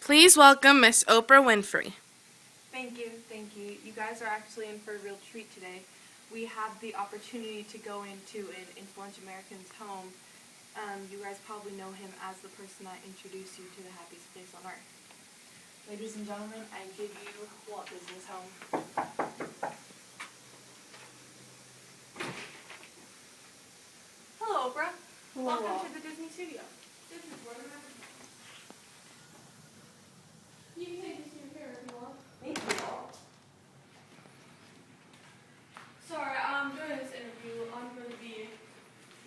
Please welcome Miss Oprah Winfrey. Thank you, thank you. You guys are actually in for a real treat today. We have the opportunity to go into an influential American's home. You guys probably know him as the person that introduced you to the happiest place on earth. Ladies and gentlemen, I give you Walt Disney's home. Hello, Oprah. Hello, Welcome Walt. to the Disney studio. You can take this in here if you want. Thank you, Walt. Sorry, during this interview, I'm going to be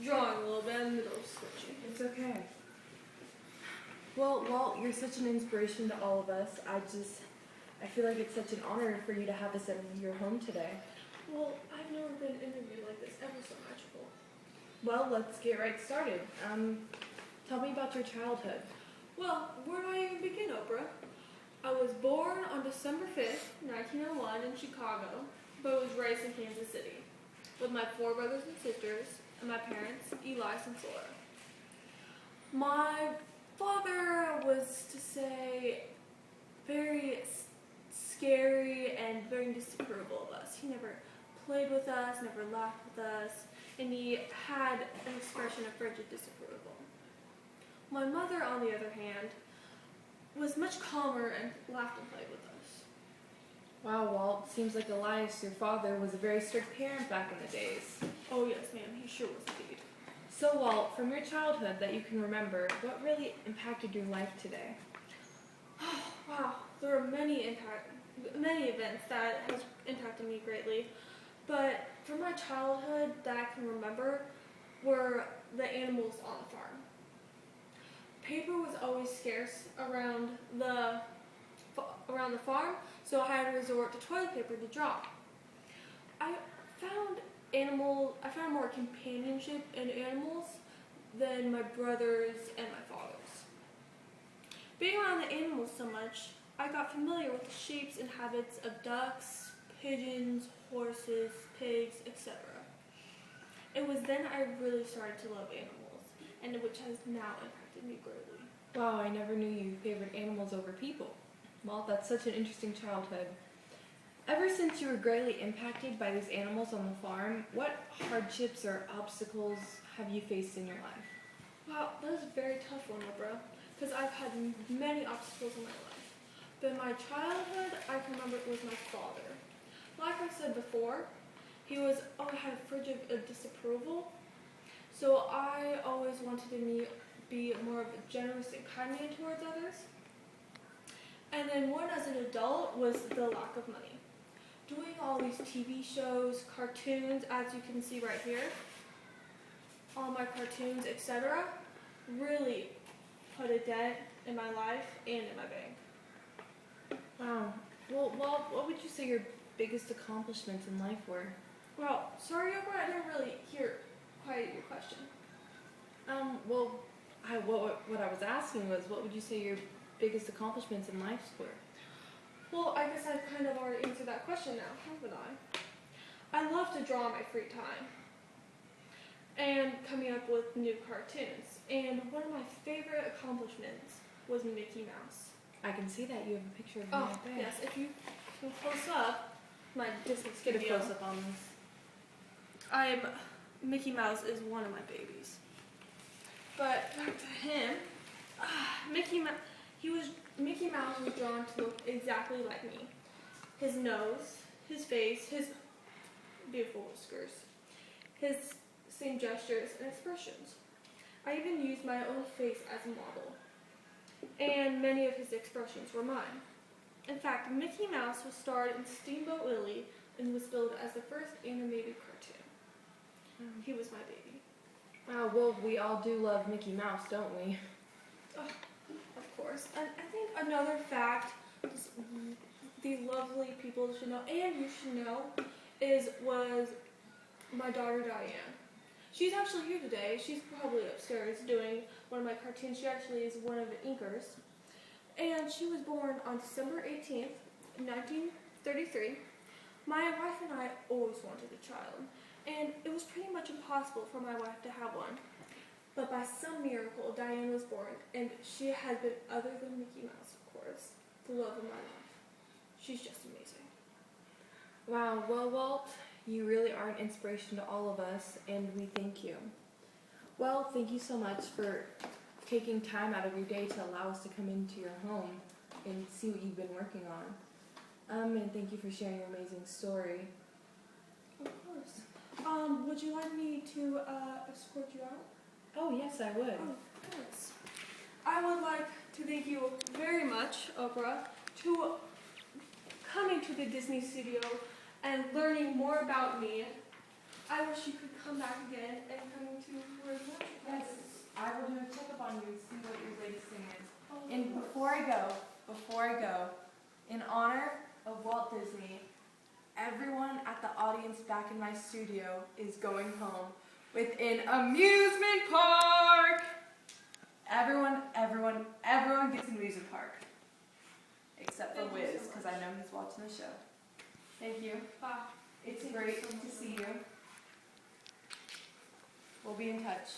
drawing a little bit in the middle of sketching. It's okay. Well, Walt, you're such an inspiration to all of us. I feel like it's such an honor for you to have us in your home today. Well, I've never been interviewed like this, ever so magical. Well, let's get right started. Tell me about your childhood. Well, where do I even begin, Oprah? I was born on December 5th, 1901 in Chicago, but was raised in Kansas City with my 4 brothers and sisters and my parents, Elias and Sora. My father was, to say, very scary and very disapproval of us. He never played with us, never laughed with us, and he had an expression of frigid disapproval. My mother, on the other hand, was much calmer and laughed and played with us. Wow, Walt, seems like Elias, your father, was a very strict parent back in the days. Oh yes, ma'am, he sure was indeed. So, Walt, from your childhood that you can remember, what really impacted your life today? Wow, there are many events that has impacted me greatly, but from my childhood that I can remember were the animals on the farm. Paper was always scarce around the farm, so I had to resort to toilet paper to draw. I found more companionship in animals than my brothers and my father's. Being around the animals so much, I got familiar with the shapes and habits of ducks, pigeons, horses, pigs, etc. It was then I really started to love animals, and which has now impacted me greatly. Wow, I never knew you favored animals over people. Well, that's such an interesting childhood. Ever since you were greatly impacted by these animals on the farm, what hardships or obstacles have you faced in your life? Wow, that is a very tough one, Oprah, because I've had many obstacles in my life. But in my childhood, I can remember it was my father. Like I said before, he had a frigid disapproval, so I always wanted to be more of a generous and kind man towards others. And then one as an adult was the lack of money. Doing all these TV shows, cartoons, as you can see right here, all my cartoons, etc., really put a dent in my life and in my bank. Wow. Well, Walt, what would you say your biggest accomplishments in life were? Well, sorry, Oprah, I didn't really hear quite your question. What I was asking was, what would you say your biggest accomplishments in life were? Well, I guess I've kind of already answered that question now, haven't I? I love to draw in my free time and coming up with new cartoons. And one of my favorite accomplishments was Mickey Mouse. I can see that you have a picture of him Oh, right there. yes, if you can close up my Disney Get a studio. close up on this. Mickey Mouse is one of my babies. But back to him, Mickey Mouse was drawn to look exactly like me. His nose, his face, his beautiful whiskers, his same gestures and expressions. I even used my own face as a model, and many of his expressions were mine. In fact, Mickey Mouse was starred in Steamboat Willie and was billed as the first animated cartoon. He was my baby. Wow, well, we all do love Mickey Mouse, don't we? Oh, of course. And I think another fact the lovely people should know, and you should know, was my daughter Diane. She's actually here today. She's probably upstairs doing one of my cartoons. She actually is one of the inkers. And she was born on December 18th, 1933. My wife and I always wanted a child, and it was pretty much impossible for my wife to have one. But by some miracle, Diane was born, and she has been, other than Mickey Mouse, of course, the love of my life. She's just amazing. Wow, well, Walt, you really are an inspiration to all of us, and we thank you. Well, thank you so much for taking time out of your day to allow us to come into your home and see what you've been working on. And thank you for sharing your amazing story. Of course. Would you like me to escort you out? Oh, yes, I would. Oh, of course. I would like to thank you very much, Oprah, to coming to the Disney studio and learning more about me. I wish you could come back again and come to where you are. Yes, I will do a checkup on you and see what your latest thing is. Oh, of And course. before I go, in honor of Walt Disney, everyone at the audience back in my studio is going home with an amusement park. Everyone gets an amusement park. Except for Thank you Wiz, so because much. I know he's watching the show. Thank you. Bye. It's Thank you great so much. to see you. We'll be in touch.